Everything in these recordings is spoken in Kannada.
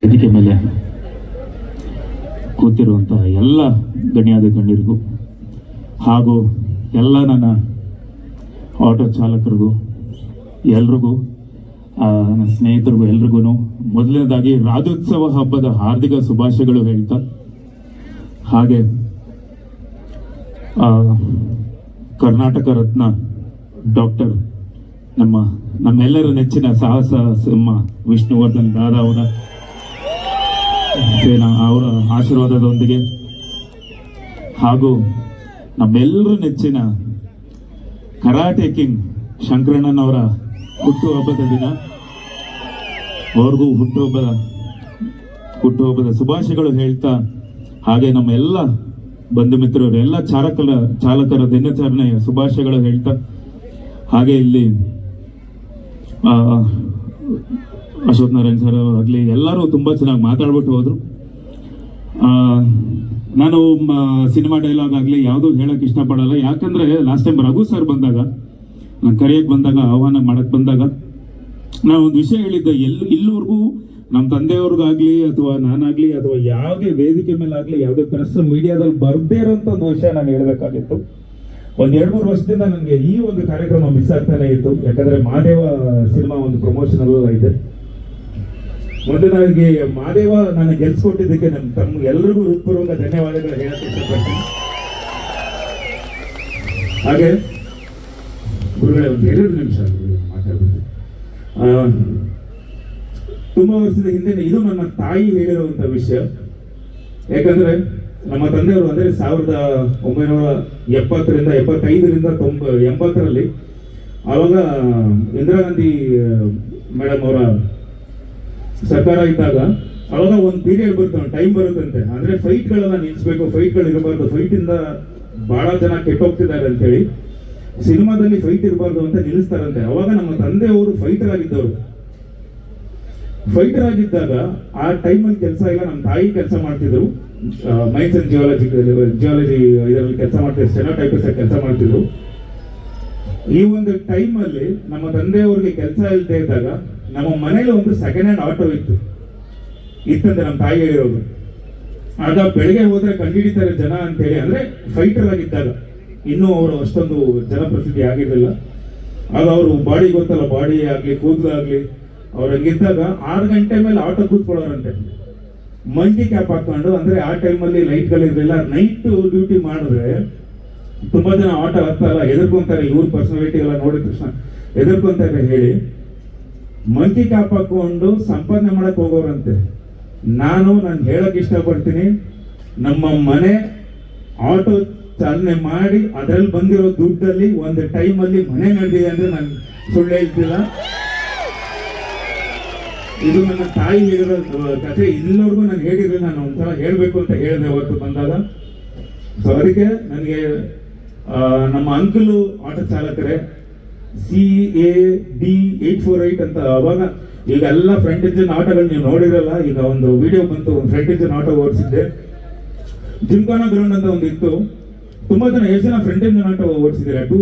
ವೇದಿಕೆ ಮೇಲೆ ಕೂತಿರುವಂತಹ ಎಲ್ಲ ಗಣ್ಯಾದ ಗಣ್ಯರಿಗೂ ಹಾಗೂ ಎಲ್ಲ ನನ್ನ ಆಟೋ ಚಾಲಕರಿಗೂ ಎಲ್ರಿಗೂ ನನ್ನ ಸ್ನೇಹಿತರಿಗೂ ಎಲ್ರಿಗೂ ಮೊದಲನೇದಾಗಿ ರಾಜ್ಯೋತ್ಸವ ಹಬ್ಬದ ಹಾರ್ದಿಕ ಶುಭಾಶಯಗಳು ಹೇಳ್ತಾ, ಹಾಗೆ ಕರ್ನಾಟಕ ರತ್ನ ಡಾಕ್ಟರ್ ನಮ್ಮೆಲ್ಲರ ನೆಚ್ಚಿನ ಸಾಹಸ ಸಿಂಹ ವಿಷ್ಣುವರ್ಧನ್ ದಾದಾ ಅವರ ಆಶೀರ್ವಾದದೊಂದಿಗೆ ಹಾಗೂ ನಮ್ಮೆಲ್ಲರ ನೆಚ್ಚಿನ ಕರಾಟೆ ಕಿಂಗ್ ಶಂಕರಣ್ಣನವರ ಹುಟ್ಟುಹಬ್ಬದ ದಿನ, ಅವ್ರಿಗೂ ಹುಟ್ಟುಹಬ್ಬದ ಶುಭಾಶಯಗಳು ಹೇಳ್ತಾ, ಹಾಗೆ ನಮ್ಮ ಎಲ್ಲ ಬಂಧು ಮಿತ್ರರು ಎಲ್ಲ ಚಾಲಕರ ದಿನಾಚರಣೆಯ ಶುಭಾಶಯಗಳು ಹೇಳ್ತಾ, ಹಾಗೆ ಇಲ್ಲಿ ಅಶೋಕ್ ನಾರಾಯಣ್ ಸರ್ ಆಗಲಿ ಎಲ್ಲರೂ ತುಂಬ ಚೆನ್ನಾಗಿ ಮಾತಾಡ್ಬಿಟ್ಟು ಹೋದ್ರು. ನಾನು ಸಿನಿಮಾ ಡೈಲಾಗ್ ಆಗಲಿ ಯಾವುದೂ ಹೇಳಕ್ ಇಷ್ಟಪಡಲ್ಲ, ಯಾಕಂದ್ರೆ ಲಾಸ್ಟ್ ಟೈಮ್ ರಘು ಸರ್ ಬಂದಾಗ, ನಾನು ಕರೆಯಕ್ಕೆ ಬಂದಾಗ, ಆಹ್ವಾನ ಮಾಡಕ್ ಬಂದಾಗ ನಾನು ಒಂದು ವಿಷಯ ಹೇಳಿದ್ದೆ. ಇಲ್ಲಿವರೆಗೂ ನಮ್ಮ ತಂದೆಯವ್ರಿಗಾಗ್ಲಿ ಅಥವಾ ನಾನಾಗ್ಲಿ ಅಥವಾ ಯಾವುದೇ ವೇದಿಕೆ ಮೇಲೆ ಆಗಲಿ ಯಾವುದೇ ಪ್ರೆಸ್ ಮೀಡಿಯಾದಲ್ಲಿ ಬರ್ದೇ ಇರೋಂಥ ಒಂದು ವಿಷಯ ನಾನು ಹೇಳಬೇಕಾಗಿತ್ತು. ಒಂದ್ 2-3 ವರ್ಷದಿಂದ ನನಗೆ ಈ ಒಂದು ಕಾರ್ಯಕ್ರಮ ಮಿಸ್ ಆಗ್ತಾನೆ ಇತ್ತು, ಯಾಕಂದ್ರೆ ಮಹಾದೇವ ಸಿನಿಮಾ ಒಂದು ಪ್ರಮೋಷನಲ್ ಇದೆ. ಮೊದಲಾಗಿ ಮಹಾದೇವ ನಾನು ಗೆಲ್ಸ್ಕೊಟ್ಟಿದ್ದಕ್ಕೆ ತಮ್ಮ ಎಲ್ರಿಗೂ ಹೃತ್ಪೂರ್ವಕ ಧನ್ಯವಾದಗಳು ಹೇಳಕ್ಕೆ ಇಷ್ಟಪಡ್ತೀನಿ. ಹಾಗೆ ಗುರುಗಳೇ ಒಂದು 2 ನಿಮಿಷ ಮಾತಾಡ್ಬಿಡ್ತೀನಿ. ತುಂಬಾ ವರ್ಷದ ಹಿಂದೆ ಇದು ನನ್ನ ತಾಯಿ ಹೇಳಿರುವಂತ ವಿಷಯ. ಯಾಕಂದ್ರೆ ನಮ್ಮ ತಂದೆಯವರು ಅಂದ್ರೆ 1975 ಆವಾಗ ಇಂದಿರಾ ಗಾಂಧಿ ಮೇಡಮ್ ಅವರ ಸರ್ಕಾರ ಇದ್ದಾಗ ಅವಾಗ ಒಂದು ಪೀರಿಯಡ್ ಬರುತ್ತೆ, ಟೈಮ್ ಬರುತ್ತಂತೆ, ಅಂದ್ರೆ ಫೈಟ್ಗಳೆಲ್ಲ ನಿಲ್ಲಿಸ್ಬೇಕು, ಫೈಟ್ಗಳು ಇರಬಾರ್ದು, ಫೈಟ್ ಇಂದ ಬಹಳ ಜನ ಕೆಟ್ಟೋಗ್ತಿದ್ದಾರೆ ಅಂತೇಳಿ ಸಿನಿಮಾದಲ್ಲಿ ಫೈಟ್ ಇರಬಾರ್ದು ಅಂತ ನಿಲ್ಲಿಸ್ತಾರಂತೆ. ಅವಾಗ ನಮ್ಮ ತಂದೆಯವರು ಫೈಟರ್ ಆಗಿದ್ದಾಗ ಆ ಟೈಮಲ್ಲಿ ಕೆಲಸ ಇಲ್ಲ, ನಮ್ಮ ತಾಯಿ ಕೆಲಸ ಮಾಡ್ತಿದ್ರು, ಮೈನ್ಸ್ ಅಂಡ್ ಜಿಯಾಲಜಿ ಇದರಲ್ಲಿ ಕೆಲಸ ಮಾಡ್ತಿದ್ರು, ಸ್ಟೆನೋಟೈಪಿಸ್ಟ್ ಕೆಲಸ ಮಾಡ್ತಿದ್ರು. ಈ ಒಂದು ಟೈಮಲ್ಲಿ ನಮ್ಮ ತಂದೆಯವ್ರಿಗೆ ಕೆಲಸ ಇಲ್ಲದೆ ಇದ್ದಾಗ ನಮ್ಮ ಮನೇಲಿ ಒಂದು ಸೆಕೆಂಡ್ ಹ್ಯಾಂಡ್ ಆಟೋ ಇತ್ತಂತೆ ನಮ್ಮ ತಾಯಿ ಹೇಳಿರೋದು. ಆಗ ಬೆಳಗ್ಗೆ ಹೋದ್ರೆ ಕಂಡುಹಿಡಿತಾರೆ ಜನ ಅಂತೇಳಿ, ಅಂದ್ರೆ ಫೈಟರ್ ಆಗಿದ್ದಾಗ ಇನ್ನೂ ಅವರು ಅಷ್ಟೊಂದು ಜನಪ್ರಸಿದ್ಧಿ ಆಗಿರಲಿಲ್ಲ. ಆಗ ಅವರು ಬಾಡಿ ಗೊತ್ತಲ್ಲ, ಬಾಡಿ ಆಗ್ಲಿ ಕೂದಲಾಗ್ಲಿ ಅವ್ರು ಹಂಗಿದ್ದಾಗ 6 ಗಂಟೆ ಮೇಲೆ ಆಟೋ ಕೂತ್ಕೊಳ್ಳೋರಂತೆ, ಮಂಕಿ ಕ್ಯಾಪ್ ಹಾಕೊಂಡು. ಅಂದ್ರೆ ಆ ಟೈಮಲ್ಲಿ ಲೈಟ್ಗಳಿರಲಿಲ್ಲ, ನೈಟ್ ಡ್ಯೂಟಿ ಮಾಡಿದ್ರೆ ತುಂಬಾ ಜನ ಆಟೋ ಹತ್ತಲ್ಲ, ಹೆದರ್ಕೊಂತಾರೆ, ಇವ್ರ ಪರ್ಸನಾಲಿಟಿ ಎಲ್ಲ ನೋಡಿದ ತಕ್ಷಣ ಹೆದರ್ಕೊಂತಾರೆ ಹೇಳಿ ಮಂಕಿ ಕ್ಯಾಪ್ ಹಾಕೊಂಡು ಸಂಪಾದನೆ ಮಾಡಕ್ ಹೋಗೋರಂತೆ. ನಾನು ಹೇಳಕ್ ಇಷ್ಟಪಡ್ತೀನಿ, ನಮ್ಮ ಮನೆ ಆಟೋ ಚಾಲನೆ ಮಾಡಿ ಅದ್ರಲ್ಲಿ ಬಂದಿರೋ ದುಡ್ಡಲ್ಲಿ ಒಂದು ಟೈಮಲ್ಲಿ ಮನೆ ನಡೆದಿದೆ ಅಂದ್ರೆ ನಾನು ಸುಳ್ಳು ಹೇಳ್ತಿಲ್ಲ. ಇದು ನನ್ನ ತಾಯಿ ಹೇಳಿರೋ ಕಥೆ, ಇಲ್ಲಿವರೆಗೂ ನಾನು ಹೇಳಿರಲಿಲ್ಲ, ನಾನು ಒಂದ್ಸಲ ಹೇಳ್ಬೇಕು ಅಂತ ಹೇಳಿದೆ ಅವತ್ತು ಬಂದಾಗ. ಸೊ ಅದಕ್ಕೆ ನನಗೆ ನಮ್ಮ ಅಂಕಲು ಆಟೋ ಚಾಲಕರೇ, CAD848 ಅಂತ. ಅವಾಗ ಈಗ ಎಲ್ಲ ಫ್ರಂಟ್ ಇಂಜಿನ್ ಆಟೋಗಳು ನೀವು ನೋಡಿರಲ್ಲ, ಈಗ ಒಂದು ವಿಡಿಯೋ ಬಂತು, ಫ್ರಂಟ್ ಇಂಜಿನ್ ಆಟೋ ಓಡಿಸಿದ್ದೆ. ಜಿಮ್ಖಾನಾ ಗ್ರೌಂಡ್ ಅಂತ ಒಂದು ಇತ್ತು, ತುಂಬಾ ಜನ, ಎಷ್ಟು ಜನ ಫ್ರಂಟ್ ಇಂಜಿನ್ ಆಟೋ ಓಡಿಸಿದ್ದೀರಾ? ಟೂ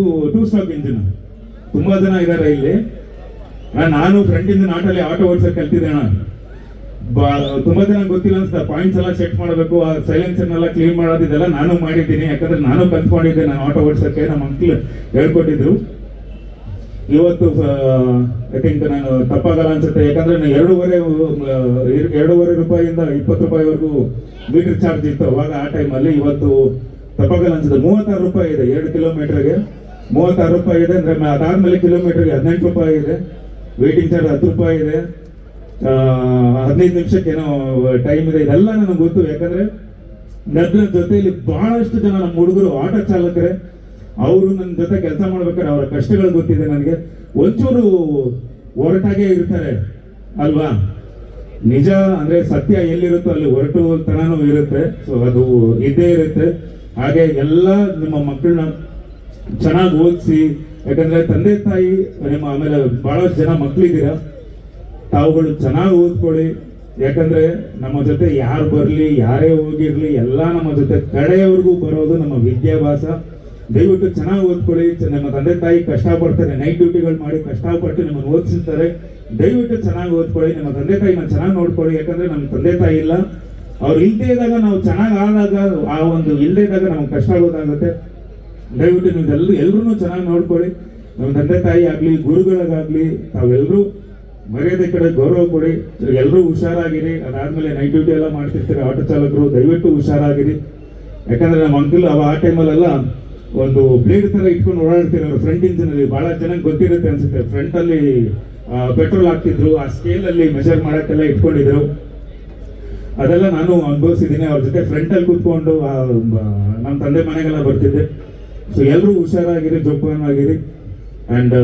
ಸ್ಟಾಕ್ ಇಂಜಿನ್ ತುಂಬಾ ಜನ ಇದ್ದಾರೆ ಇಲ್ಲಿ. ನಾನು ಫ್ರಂಟ್ ಇಂಜಿನ್ ಆಟೋ ಓಡಿಸೋಕೆ ಕಲ್ತಿದ್ದೆ. ತುಂಬಾ ಜನ ಗೊತ್ತಿಲ್ಲ ಅನ್ಸುತ್ತೆ, ಪಾಯಿಂಟ್ಸ್ ಎಲ್ಲ ಚೆಕ್ ಮಾಡಬೇಕು, ಆ ಸೈಲೆನ್ಸರ್ ಎಲ್ಲ ಕ್ಲೀನ್ ಮಾಡೋದು, ಇದೆಲ್ಲ ನಾನು ಮಾಡಿದ್ದೀನಿ. ಯಾಕಂದ್ರೆ ನಾನು ಕಲ್ತ್ಕೊಂಡಿದ್ದೆ, ನಾನು ಆಟೋ ಓಡಿಸೋಕೆ ನಮ್ಮ ಅಂಕಲ್ ಹೇಳ್ಕೊಟ್ಟಿದ್ರು. ಇವತ್ತು ಐ ಥಿಂಕ್ ನಾನು ತಪ್ಪಾಗಲ್ಲ ಅನ್ಸುತ್ತೆ, ಯಾಕಂದ್ರೆ ನಾನು 2.5 ರೂಪಾಯಿಯಿಂದ 20 ರೂಪಾಯಿವರೆಗೂ ಮೀಟರ್ ಚಾರ್ಜ್ ಇತ್ತು ಅವಾಗ ಆ ಟೈಮಲ್ಲಿ. ಇವತ್ತು ತಪ್ಪಾಗಲ್ಲ ಅನ್ಸುತ್ತೆ, 36 ರೂಪಾಯಿ ಇದೆ 2 ಕಿಲೋಮೀಟರ್ಗೆ, 36 ರೂಪಾಯಿ ಇದೆ. ಅಂದ್ರೆ ಅದಾದ್ಮೇಲೆ ಕಿಲೋಮೀಟರ್ಗೆ 18 ರೂಪಾಯಿ ಇದೆ, ವೇಟಿಂಗ್ ಚಾರ್ಜ್ 10 ರೂಪಾಯಿ ಇದೆ, 15 ನಿಮಿಷಕ್ಕೆ ಏನೋ ಟೈಮ್ ಇದೆ. ಇದೆಲ್ಲ ನನಗೆ ಗೊತ್ತು, ಯಾಕಂದ್ರೆ ನನ್ನ ಜೊತೆಯಲ್ಲಿ ಬಹಳಷ್ಟು ಜನ ನಮ್ಮ ಹುಡುಗರು ಆಟೋ ಚಾಲಕರೇ, ಅವರು ನನ್ನ ಜೊತೆ ಕೆಲಸ ಮಾಡ್ಬೇಕಾದ್ರೆ ಅವರ ಕಷ್ಟಗಳು ಗೊತ್ತಿದೆ ನನಗೆ. ಒಂಚೂರು ಹೊರಟಾಗೆ ಇರ್ತಾರೆ ಅಲ್ವಾ, ನಿಜ ಅಂದ್ರೆ ಸತ್ಯ ಎಲ್ಲಿರುತ್ತೋ ಅಲ್ಲಿ ಹೊರಟು ತನೂ ಇರುತ್ತೆ. ಸೊ ಅದು ಇದ್ದೇ ಇರುತ್ತೆ. ಹಾಗೆ ಎಲ್ಲ ನಿಮ್ಮ ಮಕ್ಕಳನ್ನ ಚೆನ್ನಾಗಿ ಓದಿಸಿ, ಯಾಕಂದ್ರೆ ತಂದೆ ತಾಯಿ ನಿಮ್ಮ ಆಮೇಲೆ ಬಹಳಷ್ಟು ಜನ ಮಕ್ಕಳಿದ್ದೀರಾ, ತಾವುಗಳು ಚೆನ್ನಾಗಿ ಓದ್ಕೊಳ್ಳಿ. ಯಾಕಂದ್ರೆ ನಮ್ಮ ಜೊತೆ ಯಾರು ಬರಲಿ, ಯಾರೇ ಹೋಗಿರ್ಲಿ, ಎಲ್ಲ ನಮ್ಮ ಜೊತೆ ಕಡೆಯವರೆಗೂ ಬರೋದು ನಮ್ಮ ವಿದ್ಯಾಭ್ಯಾಸ. ದಯವಿಟ್ಟು ಚೆನ್ನಾಗಿ ಓದ್ಕೊಳ್ಳಿ. ನಮ್ಮ ತಂದೆ ತಾಯಿ ಕಷ್ಟಪಡ್ತಾರೆ, ನೈಟ್ ಡ್ಯೂಟಿಗಳು ಮಾಡಿ ಕಷ್ಟಪಟ್ಟು ನಿಮ್ಮನ್ನು ಓದಿಸಿರ್ತಾರೆ. ದಯವಿಟ್ಟು ಚೆನ್ನಾಗಿ ಓದ್ಕೊಳ್ಳಿ, ನಿಮ್ಮ ತಂದೆ ತಾಯಿನ ಚೆನ್ನಾಗಿ ನೋಡ್ಕೊಳ್ಳಿ. ಯಾಕಂದ್ರೆ ನಮ್ಮ ತಂದೆ ತಾಯಿ ಇಲ್ಲ, ಅವ್ರು ಇಲ್ಲದೆ ಇದ್ದಾಗ ನಾವು ಚೆನ್ನಾಗಿ ಆದಾಗ ಆ ಒಂದು ಇಲ್ಲದೆ ಇದ್ದಾಗ ನಮ್ಗೆ ಕಷ್ಟ ಆಗೋದಾಗುತ್ತೆ. ದಯವಿಟ್ಟು ನೀವು ಎಲ್ಲರೂ ಚೆನ್ನಾಗಿ ನೋಡ್ಕೊಳ್ಳಿ. ನಮ್ಮ ತಂದೆ ತಾಯಿ ಆಗಲಿ, ಗುರುಗಳಿಗಾಗಲಿ, ತಾವೆಲ್ಲರೂ ಮರ್ಯಾದೆ ಕಡೆ ಗೌರವ ಕೊಡಿ. ಎಲ್ಲರೂ ಹುಷಾರಾಗಿರಿ. ಅದಾದ್ಮೇಲೆ ನೈಟ್ ಡ್ಯೂಟಿ ಎಲ್ಲ ಮಾಡ್ತಿರ್ತೀರಿ ಆಟೋ ಚಾಲಕರು, ದಯವಿಟ್ಟು ಹುಷಾರಾಗಿರಿ. ಯಾಕಂದ್ರೆ ನಮ್ಮ ಅಂಕಲ್ ಆ ಟೈಮಲ್ಲೆಲ್ಲ ಒಂದು ಬ್ಲೇಡ್ ತರ ಇಟ್ಕೊಂಡು ಓಡಾಡ್ತಿರೋ ಫ್ರಂಟ್ ಇಂಜಿನ್ ಅಲ್ಲಿ. ಬಹಳ ಚೆನ್ನಾಗಿ ಗೊತ್ತಿರುತ್ತೆ ಅನ್ಸುತ್ತೆ. ಫ್ರಂಟ್ ಅಲ್ಲಿ ಪೆಟ್ರೋಲ್ ಹಾಕ್ತಿದ್ರು, ಆ ಸ್ಕೇಲ್ ಅಲ್ಲಿ ಮೆಜರ್ ಮಾಡಕ್ಕೆಲ್ಲ ಇಟ್ಕೊಂಡಿದ್ರು. ಅದೆಲ್ಲ ನಾನು ಅನುಭವಿಸಿದ್ದೀನಿ. ಅವ್ರ ಜೊತೆ ಫ್ರಂಟ್ ಅಲ್ಲಿ ಕೂತ್ಕೊಂಡು ನಮ್ಮ ತಂದೆ ಮನೆಗೆಲ್ಲ ಬರ್ತಿದ್ದೆ. ಸೊ ಎಲ್ಲರೂ ಹುಷಾರಾಗಿರಿ, ಜೋಪಾನವಾಗಿರಿ. ಅಂಡ್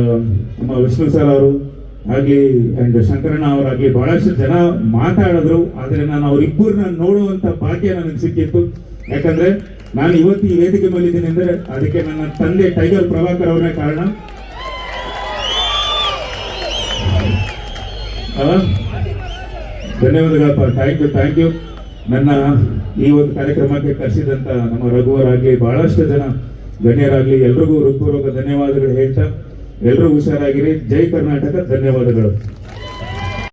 ನಮ್ಮ ವಿಷ್ಣು ಸರ್ ಅವರು ಆಗ್ಲಿ ಅಂಡ್ ಶಂಕರಣ್ಣ ಅವರಾಗ್ಲಿ ಬಹಳಷ್ಟು ಜನ ಮಾತಾಡಿದ್ರು. ಆದ್ರೆ ನಾನು ಅವರಿಬ್ಬರನ್ನ ನೋಡುವಂತ ಭಾಗ್ಯ ನನಗೆ ಸಿಕ್ಕಿತ್ತು. ಯಾಕಂದ್ರೆ ನಾನು ಇವತ್ತು ಈ ವೇದಿಕೆ ಮೇಲಿದ್ದೀನಿ ಅಂದ್ರೆ ಅದಕ್ಕೆ ನನ್ನ ತಂದೆ ಟೈಗರ್ ಪ್ರಭಾಕರ್ ಅವರೇ ಕಾರಣ. ಧನ್ಯವಾದಗಳಪ್ಪ, ಥ್ಯಾಂಕ್ ಯು. ನನ್ನ ಈ ಒಂದು ಕಾರ್ಯಕ್ರಮಕ್ಕೆ ಕರೆಸಿದಂತ ನಮ್ಮ ರಘುವರಾಗ್ಲಿ, ಬಹಳಷ್ಟು ಜನ ಗಣ್ಯರಾಗ್ಲಿ, ಎಲ್ರಿಗೂ ಹೃತ್ಪೂರ್ವಕ ಧನ್ಯವಾದಗಳು ಹೇಳ್ತಾ ಎಲ್ಲರೂ ಹುಷಾರಾಗಿರಿ. ಜೈ ಕರ್ನಾಟಕ. ಧನ್ಯವಾದಗಳು.